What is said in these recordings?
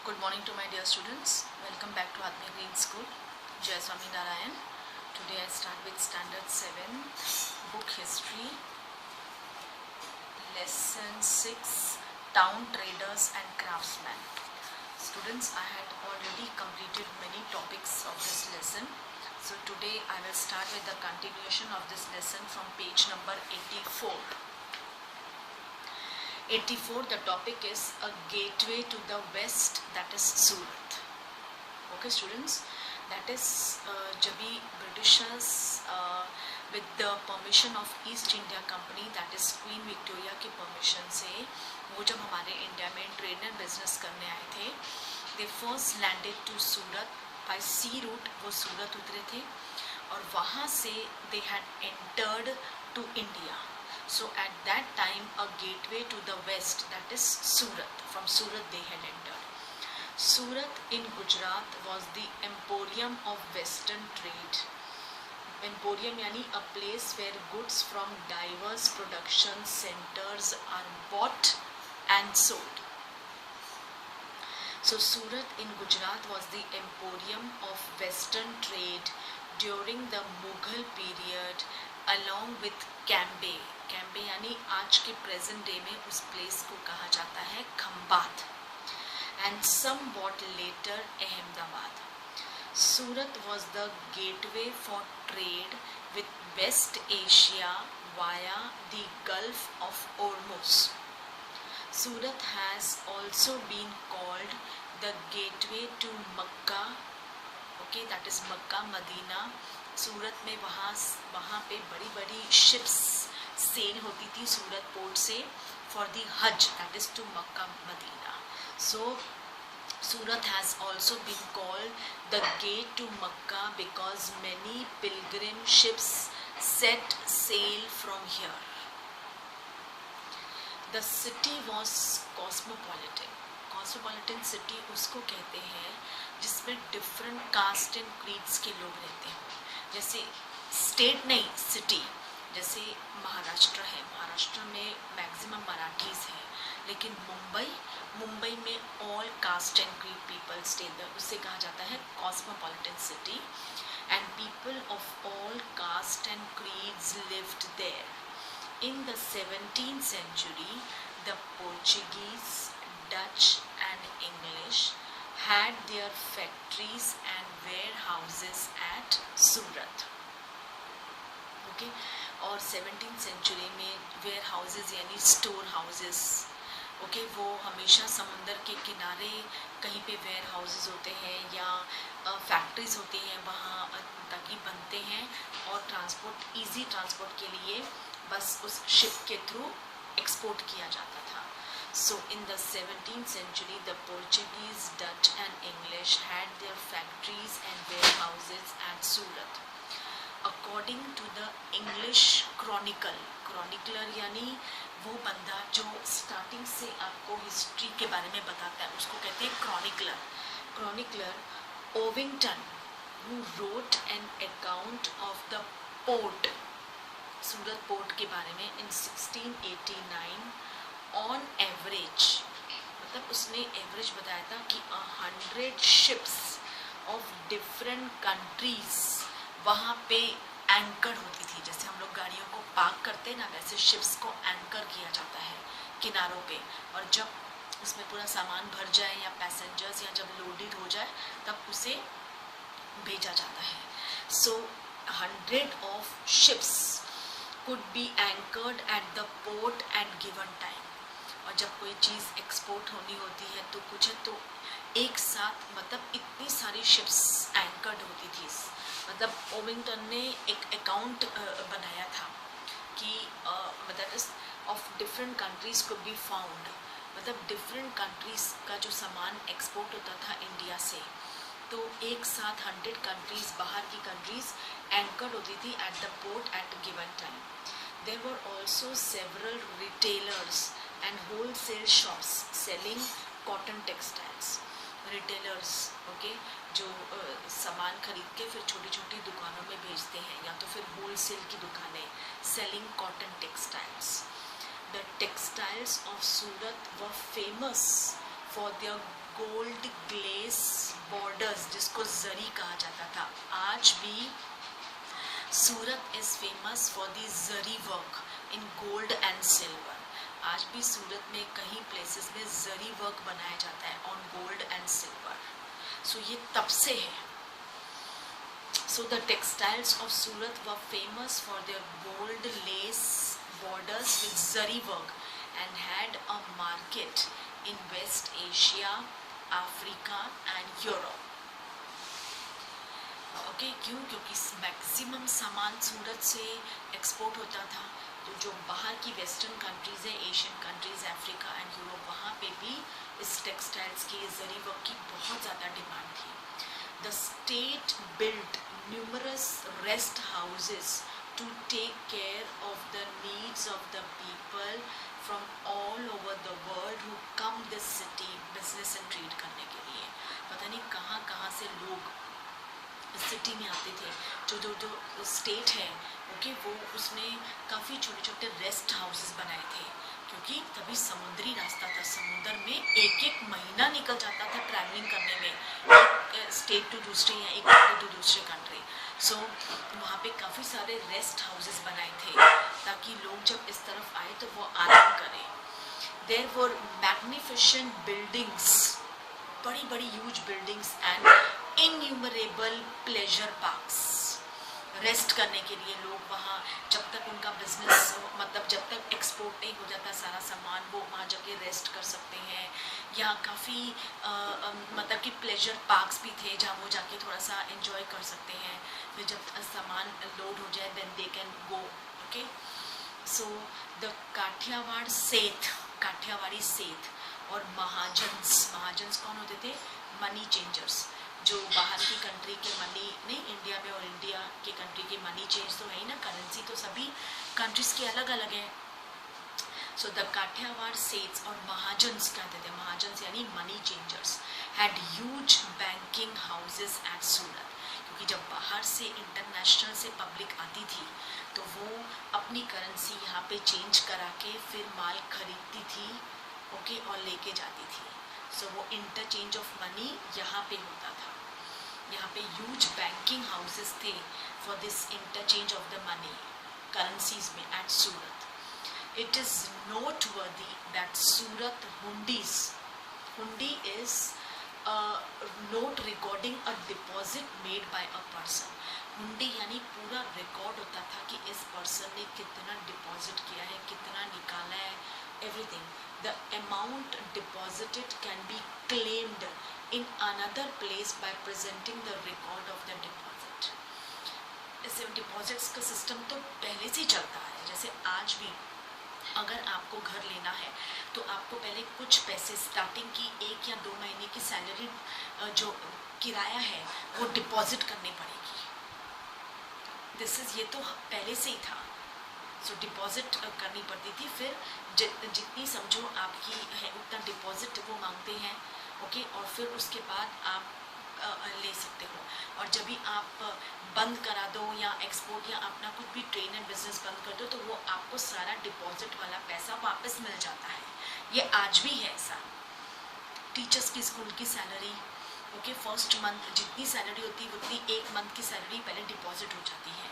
Good morning to my dear students. Welcome back to Atmiya Green School. Jai Swami Narayan. Today I start with Standard 7, Book History, Lesson 6, Town Traders and Craftsmen. Students, I had already completed many topics of this lesson. So today I will start with the continuation of this lesson from page number 84. 84, the topic is a gateway to the west, that is Surat. Okay students, that is जब भी Britishers with the permission of East India Company, that is Queen Victoria की permission से वो जब हमारे India में trade and business करने आए थे, they first landed to Surat by sea route. वो सूरत उतरे थे और वहाँ से they had entered to India. So at that time a gateway to the west, that is Surat. From Surat they had entered. Surat in Gujarat was the emporium of western trade. Emporium यानी a place where goods from diverse production centers are bought and sold. So Surat in Gujarat was the emporium of western trade during the Mughal period along with Cambay. Cambay यानी आज के present day में उस place को कहा जाता है Khambhat, and somewhat later Ahmedabad. Surat was the gateway for trade with West Asia via the Gulf of Ormuz. Surat has also been called the gateway to Mecca. Okay, that is Mecca, Medina. Surat में वहाँ पे बड़ी बड़ी शिप्स सेल होती थी Surat port से for the Hajj, that is to Mecca Medina. So Surat has also been called the gate to Mecca because many Pilgrim ships set sail from here. The city was cosmopolitan. Cosmopolitan city उसको कहते हैं जिसमें different caste and creeds के लोग रहते हैं. जैसे state नहीं, सिटी. जैसे महाराष्ट्र है, महाराष्ट्र में मैक्सिमम मराठीज हैं, लेकिन मुंबई में all caste and creed people stay there. उसे कहा जाता है cosmopolitan city, and people of all caste and creeds lived there. In the 17th century the Portuguese, Dutch and English had their factories and warehouses at Surat. Okay, और 17th century में where houses यानी store houses, okay, वो हमेशा समुंदर के किनारे कहीं पे वेयर हाउसेज होते हैं या फैक्ट्रीज होती हैं वहाँ, ताकि बनते हैं और ट्रांसपोर्ट, इजी ट्रांसपोर्ट के लिए बस उस शिप के थ्रू एक्सपोर्ट किया जाता था. So in the 17th century the Portuguese, Dutch and English had their factories and warehouses at Surat. According to the English Chronicle, chronicler यानी वो बंदा जो स्टार्टिंग से आपको हिस्ट्री के बारे में बताता है, उसको कहते हैं chronicler. Chronicler ओविंगटन, who wrote an account of the port, Surat port के बारे में in 1689. ऑन एवरेज, मतलब उसने एवरेज बताया था कि 100 शिप्स ऑफ डिफरेंट कंट्रीज वहाँ पे एंकर होती थी. जैसे हम लोग गाड़ियों को पार्क करते हैं ना, वैसे शिप्स को एंकर किया जाता है किनारों पे, और जब उसमें पूरा सामान भर जाए या पैसेंजर्स या जब लोडेड हो जाए तब उसे भेजा जाता है. सो 100 of ships could be anchored at the port at given time. और जब कोई चीज़ एक्सपोर्ट होनी होती है तो कुछ है तो एक साथ, मतलब इतनी सारी शिप्स एंकर्ड होती थी. मतलब ओविंगटन ने एक अकाउंट बनाया था कि मतलब of different countries could be found, मतलब डिफरेंट कंट्रीज का जो सामान एक्सपोर्ट होता था इंडिया से, तो एक साथ 100 कंट्रीज, बाहर की कंट्रीज एंकर्ड होती थी at the port at given time. There were also several retailers and wholesale shops selling cotton textiles. Retailers, okay, जो सामान खरीद के फिर छोटी छोटी दुकानों में भेजते हैं, या तो फिर होलसेल की दुकानें, selling cotton textiles. The textiles of Surat were famous for their gold glace borders, जिसको जरी कहा जाता था। आज भी Surat is famous for the zari work in gold and silver. आज भी सूरत में कई प्लेसेस में जरी वर्क बनाया जाता है ऑन गोल्ड एंड सिल्वर। सो ये तब से है। So the textiles of Surat were famous for their gold lace borders with zari work and had a market in West Asia, Africa and Europe. Okay, क्यों? क्योंकि maximum सामान सूरत से export होता था, तो जो बाहर की वेस्टर्न कंट्रीज है, Asian countries, Africa and Europe, वहाँ पे भी इस टेक्सटाइल्स की, जरी वर्क की बहुत ज़्यादा डिमांड थी। The state built numerous rest houses to take care of the needs of the people from all over the world who come this city business and trade करने के लिए। पता नहीं कहाँ कहाँ से लोग इस सिटी में आते थे। जो स्टेट है, ओके, वो उसने काफ़ी छोटे छोटे रेस्ट हाउसेस बनाए थे, क्योंकि तभी समुद्री रास्ता था। समुद्र में एक एक महीना निकल जाता था ट्रैवलिंग करने में, एक स्टेट टू दूसरे या एक कंट्री टू दूसरे कंट्री। सो वहाँ पे काफ़ी सारे रेस्ट हाउसेस बनाए थे ताकि लोग जब इस तरफ आए तो वो आराम करें। देयर वर मैग्निफिसेंट बिल्डिंग्स, बड़ी बड़ी huge buildings and innumerable pleasure parks. Rest करने के लिए लोग वहाँ, जब तक उनका बिजनेस, मतलब जब तक एक्सपोर्ट नहीं हो जाता सारा सामान, वो वहाँ जाके रेस्ट कर सकते हैं। यहाँ काफ़ी मतलब कि प्लेजर पार्क्स भी थे जहाँ वो जाके थोड़ा सा एंजॉय कर सकते हैं। फिर जब सामान लोड हो जाए then they can go. Okay, so the Kathiawar seth, Kathiawadi सेठ और महाजन्स कौन होते थे? मनी चेंजर्स, जो बाहर की कंट्री के मनी, नहीं इंडिया में, और इंडिया के कंट्री के मनी चेंज तो है ही ना, करेंसी तो सभी कंट्रीज की अलग अलग है। सो द काठियावाड़ सेट्स और महाजन्स कहते थे, महाजन्स यानी money changers, had huge banking houses at Surat, क्योंकि जब बाहर से इंटरनेशनल से पब्लिक आती थी तो वो अपनी करेंसी यहाँ पे चेंज करा के फिर माल खरीदती थी, ओके, और लेके जाती थी। सो वो इंटरचेंज ऑफ मनी यहाँ पे होता था। यहाँ पे ह्यूज बैंकिंग हाउसेस थे for this interchange of the money currencies में at Surat. It is noteworthy that Surat hundis, hundi is note recording a deposit made by a person. हुंडी यानी पूरा रिकॉर्ड होता था कि इस पर्सन ने कितना डिपॉजिट किया है, कितना निकाला है, everything. The amount deposited can be claimed in another place by presenting the record of the deposit. ऐसे डिपॉजिट्स का सिस्टम तो पहले से चलता है। जैसे आज भी अगर आपको घर लेना है तो आपको पहले कुछ पैसे, स्टार्टिंग की 1 या 2 महीने की सैलरी जो किराया है वो डिपॉजिट करनी पड़ेगी। ये तो पहले से ही था। सो डिपॉजिट करनी पड़ती थी, फिर जितनी समझो आपकी है उतना डिपॉजिट वो मांगते हैं, ओके, और फिर उसके बाद आप ले सकते हो। और जब भी आप बंद करा दो या एक्सपोर्ट या अपना कुछ भी ट्रेड एंड बिजनेस बंद कर दो तो वो आपको सारा डिपॉजिट वाला पैसा वापस मिल जाता है। ये आज भी है ऐसा। टीचर्स की स्कूल की सैलरी, ओके, फर्स्ट मंथ जितनी सैलरी होती है उतनी 1 मंथ की सैलरी पहले डिपॉजिट हो जाती है।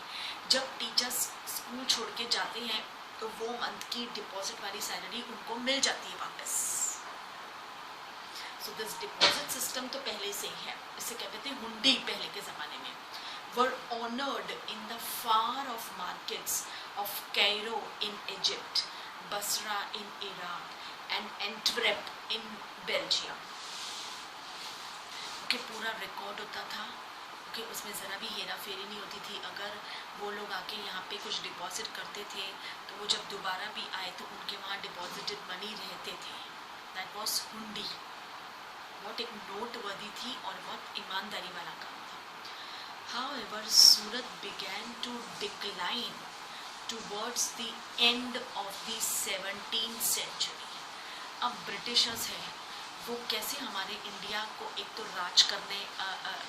जब टीचर्स स्कूल छोड़ के जाते हैं तो वो मंथ की डिपॉजिट वाली सैलरी उनको मिल जाती है वापस। सो दिस डिपॉजिट सिस्टम तो पहले से ही है। इसे कहते थे हुंडी पहले के ज़माने में। Were honoured in the far off markets of Cairo in Egypt, Basra in Iraq and Antwerp in Belgium. Okay, पूरा रिकॉर्ड होता था, ओके, उसमें ज़रा भी हेरा फेरी नहीं होती थी। अगर वो लोग आके यहाँ पे कुछ डिपॉजिट करते थे तो वो जब दोबारा भी आए तो उनके वहाँ डिपॉजिटेड मनी रहते थे। दैट वॉज हुंडी। बहुत एक नोटवर्दी थी और बहुत ईमानदारी वाला काम था। However, Surat began to decline towards the end of the 17th century. अब ब्रिटिशर्स हैं, वो कैसे हमारे इंडिया को एक तो राज करने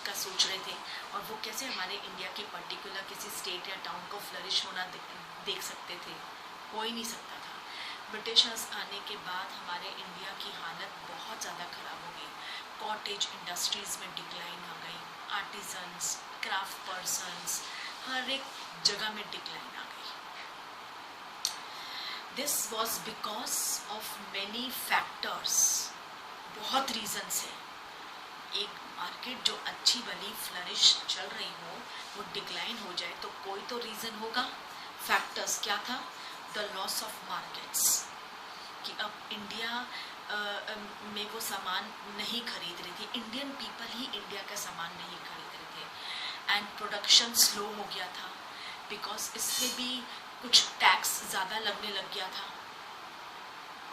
का सोच रहे थे, और वो कैसे हमारे इंडिया के पर्टिकुलर किसी स्टेट या टाउन को फ्लरिश होना देख सकते थे। हो ही नहीं सकता था। ब्रिटिशर्स आने के बाद हमारे इंडिया की हालत बहुत ज़्यादा ख़राब हो गई। कॉटेज इंडस्ट्रीज़ में डिक्लाइन आ गई, आर्टिजन्स, क्राफ्ट पर्सन्स, हर एक जगह में डिक्लाइन आ गई। This was because of many factors, बहुत रीजन्स है। एक मार्केट जो अच्छी भली फ्लरिश चल रही हो वो डिक्लाइन हो जाए तो कोई तो रीज़न होगा। फैक्टर्स क्या था? द लॉस ऑफ मार्केट्स, कि अब इंडिया में वो सामान नहीं खरीद रही थी, इंडियन पीपल ही इंडिया का सामान नहीं खरीद रहे थे। एंड प्रोडक्शन स्लो हो गया था बिकॉज इससे भी कुछ टैक्स ज़्यादा लगने लग गया था।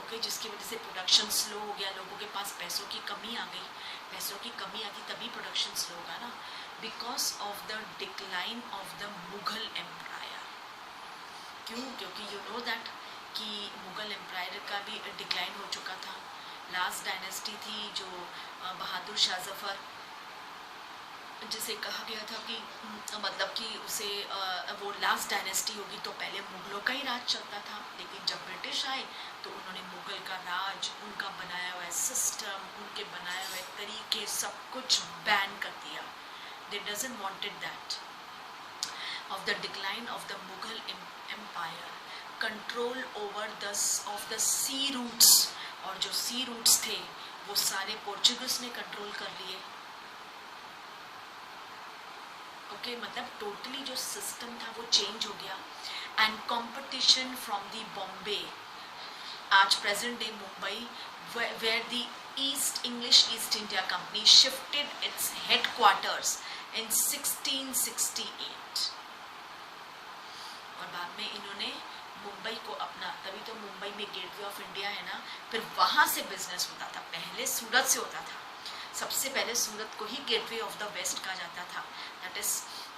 ओके, जिसकी वजह से प्रोडक्शन स्लो हो गया, लोगों के पास पैसों की कमी आ गई। पैसों की कमी आती तभी प्रोडक्शन स्लो होगा ना, because of the decline of the Mughal empire. क्यों? क्योंकि यू नो दैट कि मुगल एम्पायर का भी डिक्लाइन हो चुका था। लास्ट डायनेस्टी थी जो बहादुर शाह जफर, जिसे कहा गया था कि मतलब कि उसे वो लास्ट डायनेस्टी होगी तो पहले मुगलों का ही राज चलता था। लेकिन जब ब्रिटिश आए तो उन्होंने मुगल का राज, उनका बनाया हुआ सिस्टम, उनके बनाए हुए तरीके सब कुछ बैन कर दिया। They doesn't wanted that. Of the decline of the Mughal empire, control over the of the sea routes, और जो सी रूट्स थे वो सारे पोर्चुगीज ने कंट्रोल कर लिए। ओके, मतलब टोटली जो सिस्टम था वो चेंज हो गया। And competition from the Bombay, आज present day Mumbai, where the east English East India Company shifted its headquarters in 1668। और बाद में इन्होंने मुंबई को अपना, तभी तो मुंबई में गेटवे ऑफ इंडिया है ना, फिर वहाँ से बिजनेस होता था। पहले सूरत से होता था, सबसे पहले सूरत को ही गेटवे ऑफ द वेस्ट कहा जाता था। दैट इज़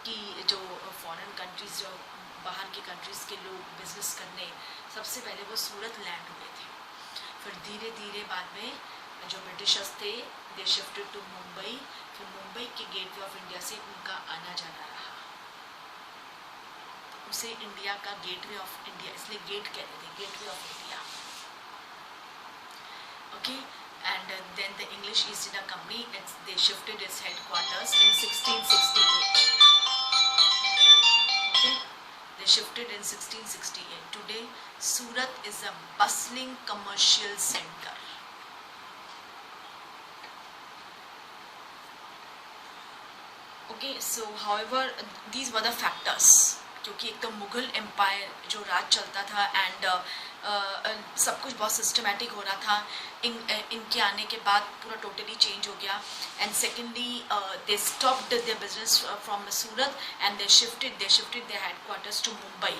कि जो फॉरेन कंट्रीज, जो बाहर की कंट्रीज़ के लोग बिजनेस करने सबसे पहले वो सूरत लैंड हुए थे। फिर धीरे धीरे बाद में जो ब्रिटिशर्स थे दे शिफ्टेड टू मुंबई। फिर मुंबई के गेटवे ऑफ इंडिया से उनका आना जाना रहा, उसे इंडिया का गेटवे ऑफ इंडिया इसलिए गेट कहते थे, gateway of India. Okay, and then the English East India Company, they shifted its headquarters in 1668. Okay, they shifted in 1668. Today, Surat is a bustling commercial center. Okay, so however, these were the factors. क्योंकि एक तो Mughal empire जो राज चलता था and सब कुछ बहुत systematic हो रहा था। इनके आने के बाद पूरा टोटली चेंज हो गया। And secondly they stopped their business from Surat and they shifted their headquarters to Mumbai.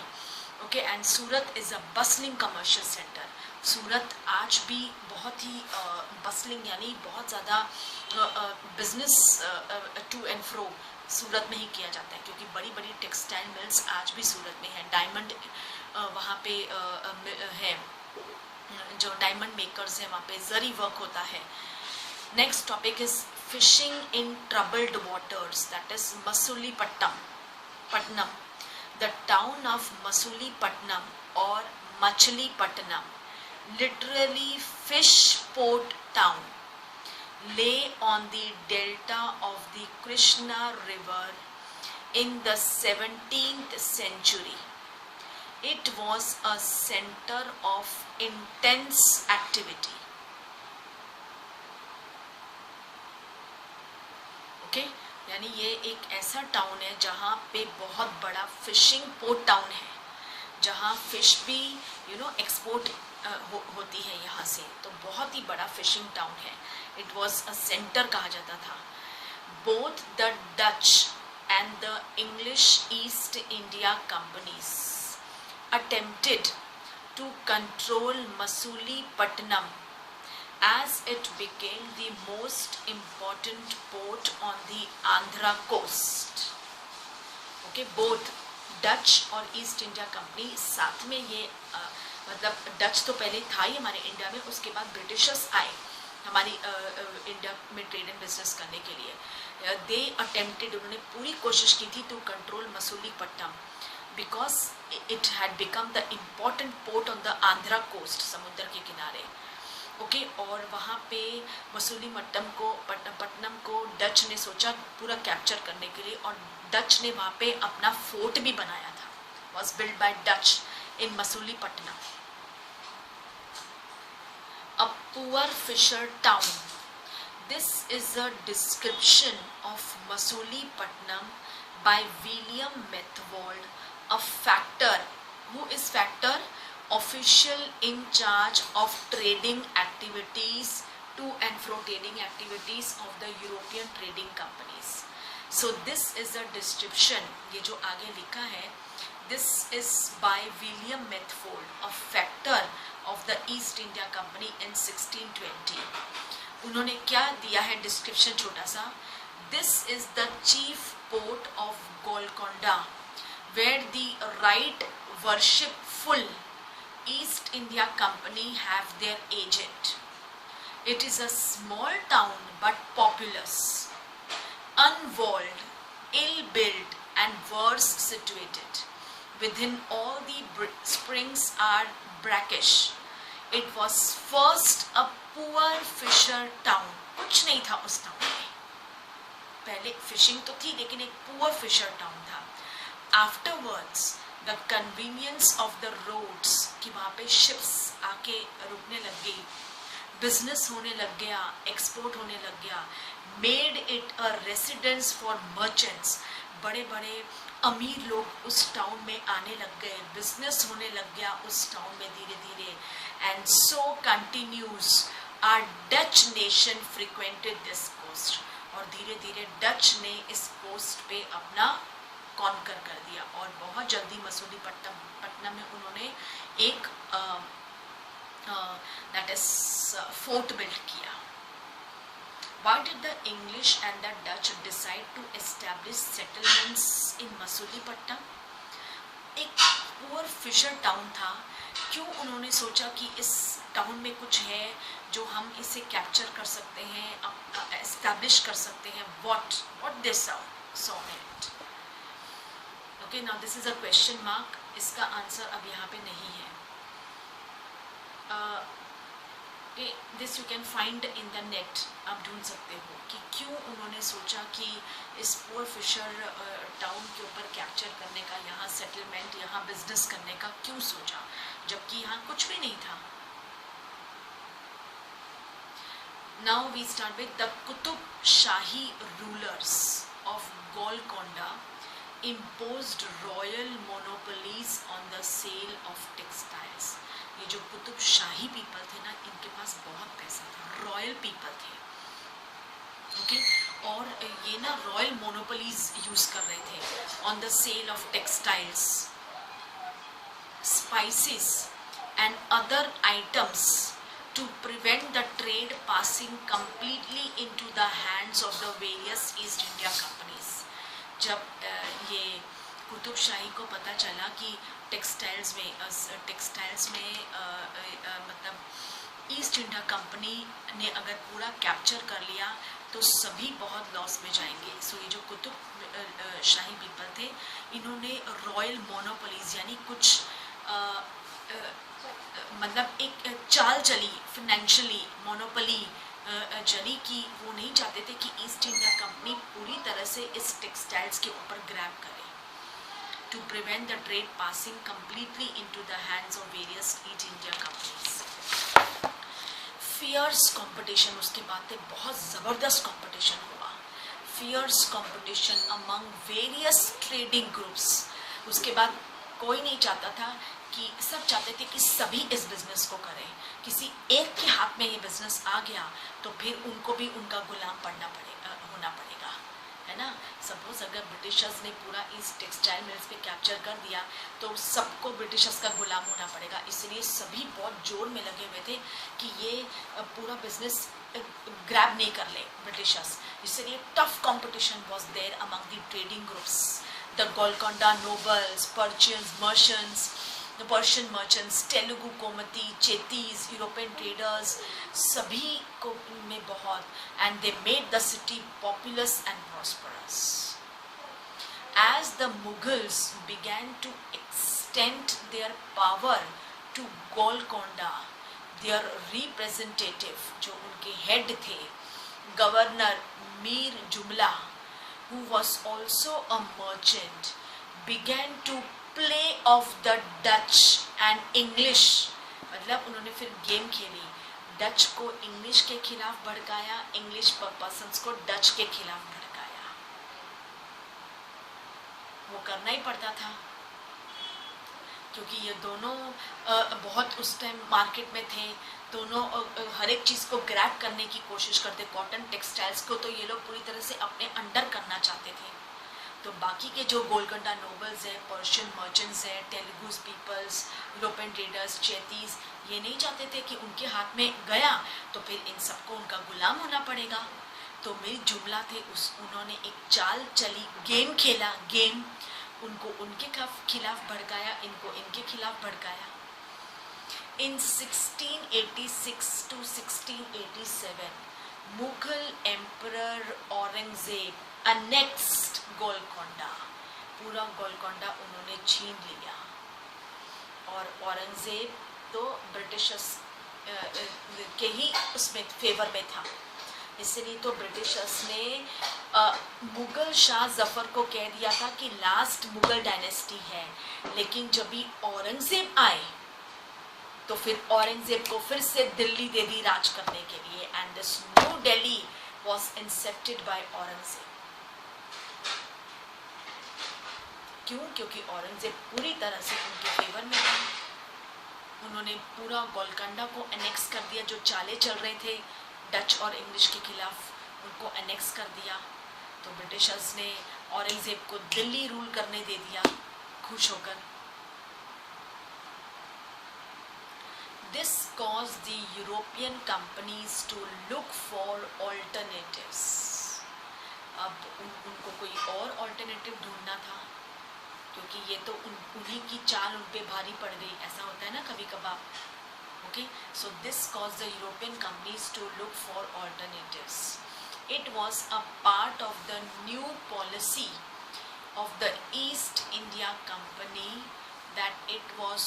Okay, and Surat is a bustling commercial centre. Surat आज भी बहुत ही बसलिंग यानी बहुत ज़्यादा business to and fro Surat में ही किया जाता है, क्योंकि बड़ी बड़ी टेक्सटाइल मिल्स आज भी सूरत में है। डायमंड वहाँ पे है, जो डायमंड मेकर्स हैं वहाँ पे जरी वर्क होता है। Next topic is fishing in troubled waters, that is Masulipatnam. The town of Masulipatnam और Machilipatnam, literally fish port town, lay on the delta of the Krishna River in the 17th century. It was a center of intense activity. Okay, यानी ये एक ऐसा town है जहाँ पे बहुत बड़ा फिशिंग पोर्ट टाउन है, जहाँ फिश भी एक्सपोर्ट होती है यहाँ से, तो बहुत ही बड़ा फिशिंग टाउन है। इट वॉज अ सेंटर कहा जाता था। Both the Dutch and the English East India companies attempted to control Masulipatnam as it became the most important port on the Andhra coast. Okay, both Dutch और east India company साथ में ये मतलब Dutch तो पहले था ही हमारे इंडिया में, उसके बाद ब्रिटिशर्स आए हमारी इंडिया में ट्रेड एंड बिजनेस करने के लिए। दे अटेम्प्टेड, उन्होंने पूरी कोशिश की थी to control Masulipatnam. Because it had become the important port on the Andhra coast, समुद्र के किनारे। ओके और वहाँ पे मसूलीपट्टनम को डच ने सोचा पूरा कैप्चर करने के लिए, और डच ने वहाँ पे अपना फोर्ट भी बनाया था, was build by Dutch in Masulipatnam. A poor fisher town. This is a description of Masulipattnam by William Methwold, a factor. Who is factor? Official in charge of trading activities, to and fro trading activities of the European trading companies. So this is a description, ये जो आगे लिखा है, this is by William Methwold, a factor of the East India Company in 1620. उन्होंने क्या दिया है description छोटा सा, this is the chief port of Golconda where the right worshipful East India Company have their agent. It is a small town but populous, unwalled, ill-built and worse situated. Within all the springs are brackish. It was first a poor fisher town. कुछ नहीं था उस town में, पहले fishing तो थी लेकिन एक पुअर फिशर टाउन था। Afterwards the convenience of the roads, कि वहाँ पे शिप्स आके रुकने लग गई, बिजनेस होने लग गया, एक्सपोर्ट होने लग गया, made it a residence for merchants. बड़े बड़े अमीर लोग उस टाउन में आने लग गए, बिजनेस होने लग गया उस टाउन में धीरे धीरे। And so continues are Dutch nation frequented this coast, और धीरे धीरे डच ने इस कोस्ट पे अपना कॉन्कर कर दिया, और बहुत जल्दी मसूलीपट्टनम में उन्होंने एक दैट इज फोर्ट बिल्ड किया। Why did the English and the Dutch decide to establish settlements in Masulipatnam? एक पुअर फिशर टाउन था, क्यों उन्होंने सोचा कि इस टाउन में कुछ है जो हम इसे कैप्चर कर सकते हैं, एस्टैब्लिश कर सकते हैं? what they saw in it. Okay, now this is a question mark, इसका आंसर अब यहाँ पे नहीं है। This you can find in the net, आप ढूंढ सकते हो कि क्यों उन्होंने सोचा कि इस पुअर फिशर टाउन के ऊपर कैप्चर करने का, यहाँ सेटलमेंट, यहाँ बिजनेस करने का क्यों सोचा, जबकि यहाँ कुछ भी नहीं था। Now we start with the Qutb Shahi rulers of Golconda imposed royal monopolies on the sale of textiles. ये जो कुतुब शाही पीपल थे ना, इनके पास बहुत पैसा था, रॉयल पीपल थे, ओके और ये ना रॉयल मोनोपोलीज यूज कर रहे थे on the sale of textiles, spices and other items to prevent the trade passing completely into the hands of the various East India companies. जब ये कुतुब शाही को पता चला कि टेक्सटाइल्स में मतलब ईस्ट इंडिया कंपनी ने अगर पूरा कैप्चर कर लिया तो सभी बहुत लॉस में जाएंगे। सो ये जो कुतुब शाही पीपल थे, इन्होंने रॉयल मोनोपोलीज यानी कुछ मतलब एक चाल चली, फाइनेंशियली मोनोपोली चली कि वो नहीं चाहते थे कि ईस्ट इंडिया कंपनी पूरी तरह से इस टेक्सटाइल्स के ऊपर ग्रैब करे, to prevent the trade passing completely into the hands of various East India companies. Fierce competition, उसके बाद बहुत ज़बरदस्त कंपटीशन हुआ, fierce competition among various trading groups. उसके बाद कोई नहीं चाहता था कि, सब चाहते थे कि सभी इस बिजनेस को करें, किसी एक के हाथ में ये बिजनेस आ गया तो फिर उनको भी उनका गुलाम होना पड़ेगा, है ना। सपोज अगर ब्रिटिशर्स ने पूरा इस टेक्सटाइल मिल्स पे कैप्चर कर दिया तो सबको ब्रिटिशर्स का गुलाम होना पड़ेगा, इसलिए सभी बहुत जोर में लगे हुए थे कि ये पूरा बिजनेस ग्रैब नहीं कर ले ब्रिटिशर्स। इसलिए tough competition was there among the trading groups, the Golconda nobles, Persian merchants, Telugu Komati, Chettis, European traders, सभी को में बहुत, and they made the city populous and prosperous. as the Mughals began to extend their power to Golconda, their representative, जो उनके head थे, Governor Mir Jumla, who was also a merchant, began to play off the Dutch and English. मतलब उन्होंने फिर game खेली, Dutch को English के खिलाफ भड़काया, इंग्लिश पर्सन्स को डच के खिलाफ भड़काया. वो करना ही पड़ता था क्योंकि ये दोनों बहुत उस टाइम मार्केट में थे. दोनों हर एक चीज़ को ग्रैब करने की कोशिश करते. कॉटन टेक्सटाइल्स को तो ये लोग पूरी तरह से अपने अंडर करना चाहते थे. तो बाकी के जो गोलकोंडा नोबल्स हैं, पर्शियन मर्चेंट्स हैं, तेलुगुस पीपल्स, यूरोपियन ट्रेडर्स, चैतीस, ये नहीं चाहते थे कि उनके हाथ में गया तो फिर इन सबको उनका गुलाम होना पड़ेगा. तो मिर जुमला थे, उन्होंने एक चाल चली, गेम खेला, गेम उनको उनके खिलाफ भड़काया, इनको इनके खिलाफ भड़काया. इन 1686 to 1687 Mughal emperor Aurangzeb annexed Golconda. पूरा गोलकोंडा उन्होंने छीन लिया. और औरंगजेब तो ब्रिटिशर्स के ही उसमें फेवर में था. इसलिए तो ब्रिटिशर्स ने मुगल शाह जफर को कह दिया था कि लास्ट मुगल डायनेस्टी है. लेकिन जब भी औरंगजेब आए तो फिर औरंगजेब को फिर से दिल्ली दे दी राज करने के लिए. And this new Delhi was incepted by Aurangzeb. क्यों? क्योंकि औरंगजेब पूरी तरह से उनके फेवर में था. उन्होंने पूरा गोलकोंडा को एनेक्स कर दिया. जो चाले चल रहे थे डच और इंग्लिश के खिलाफ, उनको एनेक्स कर दिया. तो ब्रिटिशर्स ने औरंगजेब को दिल्ली रूल करने दे दिया खुश होकर. This caused the European companies to look for alternatives. अब उनको कोई और ऑल्टरनेटिव ढूंढना था क्योंकि ये तो उन्हीं की चाल उन पे भारी पड़ गई. ऐसा होता है ना कभी कभार. Okay, so this caused the European companies to look for alternatives. It was a part of the new policy of the East India Company that it was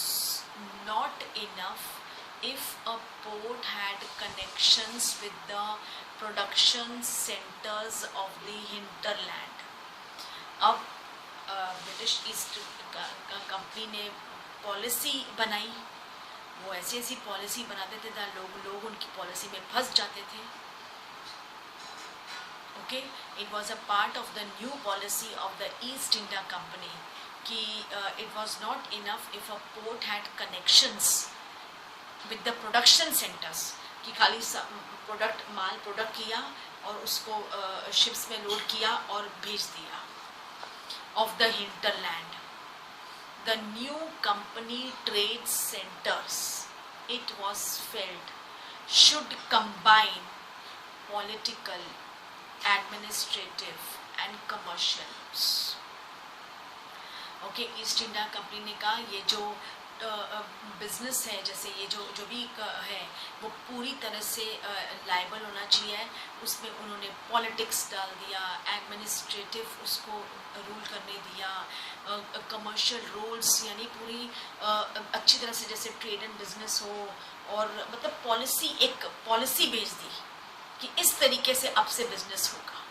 not enough if a port had connections with the production centers of the hinterland. अब British east company ने policy बनाई. वो ऐसी ऐसी policy बनाते थे था लोग उनकी पॉलिसी में फंस जाते थे. Okay, it was a part of the new policy of the East India Company कि it was not enough if a port had connections with the production centres, कि खाली माल प्रोडक्ट किया और उसको शिप्स में लोड किया और भेज दिया. Of the hinterland, the new company trade centers, it was felt, should combine political, administrative and commercials. Okay, east India company ने कहा ये जो बिजनेस है, जैसे ये जो भी है वो पूरी तरह से लाइबल होना चाहिए. उसमें उन्होंने पॉलिटिक्स डाल दिया, एडमिनिस्ट्रेटिव उसको रूल करने दिया, कमर्शियल रोल्स यानी पूरी अच्छी तरह से जैसे ट्रेड एंड बिजनेस हो. और मतलब पॉलिसी, एक पॉलिसी भेज दी कि इस तरीके से अब से बिजनेस होगा,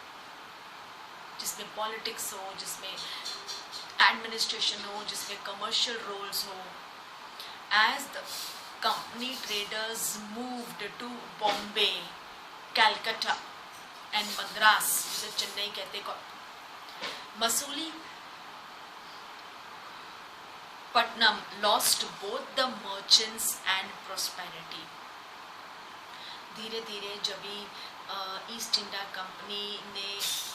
जिसमें पॉलिटिक्स हो, जिसमें एडमिनिस्ट्रेशन हो, जिसमें कमर्शियल रोल्स हो. As the company traders moved to Bombay, Calcutta and Madras, जिसे चेन्नई कहते, Masuli, Patnam lost both the merchants and prosperity. धीरे धीरे जब ईस्ट इंडिया कंपनी ने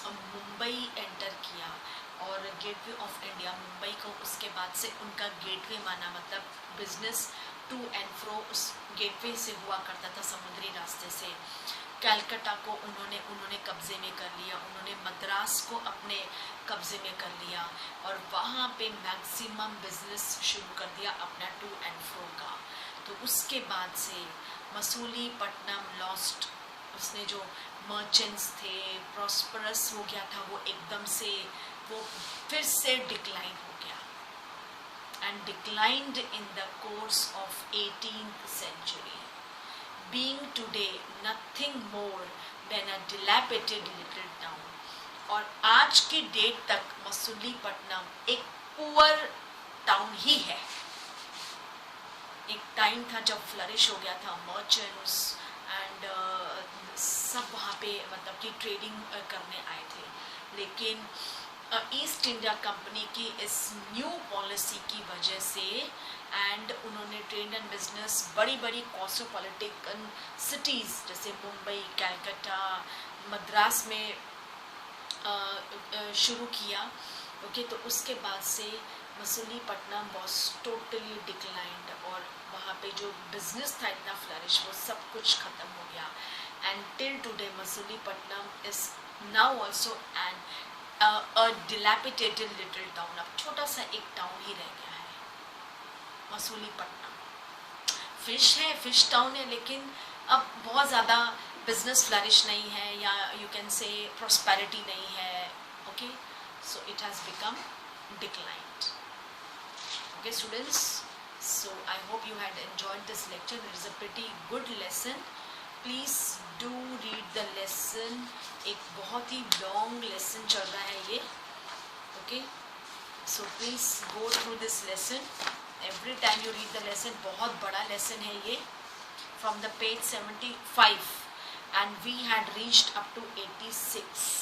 मुंबई एंटर किया और गेटवे ऑफ इंडिया मुंबई को उसके बाद से उनका गेटवे माना, मतलब बिजनेस टू एंड फ्रो उस गेटवे से हुआ करता था, समुद्री रास्ते से. कलकत्ता को उन्होंने कब्जे में कर लिया. उन्होंने मद्रास को अपने कब्जे में कर लिया और वहाँ पे मैक्सिमम बिजनेस शुरू कर दिया अपना टू एंड फ्रो का. तो उसके बाद से मसूलीपट्टनम लॉस्ट, उसने जो मर्चेंट्स थे, प्रॉस्परस हो गया था वो एकदम से. वो फिर से डिक्लाइन हो गया, and declined in the course of 18th century, being today nothing more than a dilapidated little town. और आज की डेट तक मसूलीपट्टनम एक पुअर टाउन ही है. एक टाइम था जब फ्लरिश हो गया था, मर्चेंट्स एंड सब वहाँ पे मतलब कि ट्रेडिंग करने आए थे. लेकिन ईस्ट इंडिया कंपनी की इस न्यू पॉलिसी की वजह से एंड उन्होंने ट्रेड एंड बिजनेस बड़ी बड़ी कॉस्मोपॉलिटिकल सिटीज़ जैसे मुंबई, कैलकाटा, मद्रास में शुरू किया. ओके, तो उसके बाद से मसूलीपट्टनम वॉज टोटली डिक्लाइंड, और वहाँ पे जो बिजनेस था इतना फ्लरिश, वो सब कुछ ख़त्म हो गया. And till today Masulipatnam is now also an a dilapidated little town. अब छोटा सा एक टाउन ही रह गया है मसूलीपट्टनम. फिश है, फिश टाउन है, लेकिन अब बहुत ज़्यादा बिजनेस फ्लरिश नहीं है, या यू कैन से प्रॉस्पेरिटी नहीं है. Okay, so it has become declined. Okay students, so I hope you had enjoyed this lecture. It is a pretty good lesson. Please do read the lesson. एक बहुत ही long lesson चल रहा है ये. Okay, so please go through this lesson. Every time you read the lesson, बहुत बड़ा lesson है ये. From the page 75 and we had reached up to 86.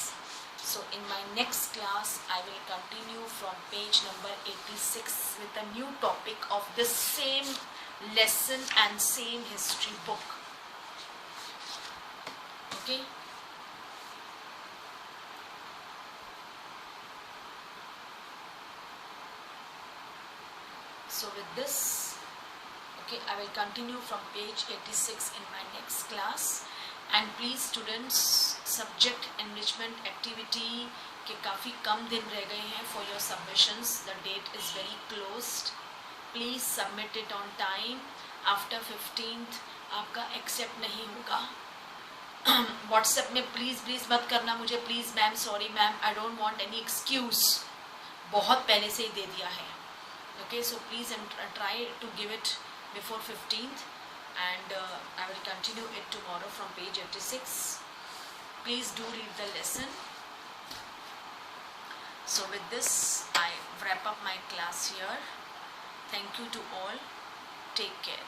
So in my next class I will continue from page number 86 with a new topic of this same lesson and same history book. Okay, so with this, okay, I will continue from page 86 in my next class. And please students, subject enrichment activity के काफ़ी कम दिन रह गए हैं for your submissions. The that is very closed. Please submit it on time. After 15th आपका accept नहीं होगा. WhatsApp में प्लीज़ मत करना मुझे, please ma'am, sorry ma'am, I don't want any excuse. बहुत पहले से ही दे दिया है. Okay, so please try to give it before 15th. And I will continue it tomorrow from page 86. Please do read the lesson. So with this I wrap up my class here. Thank you to all. Take care.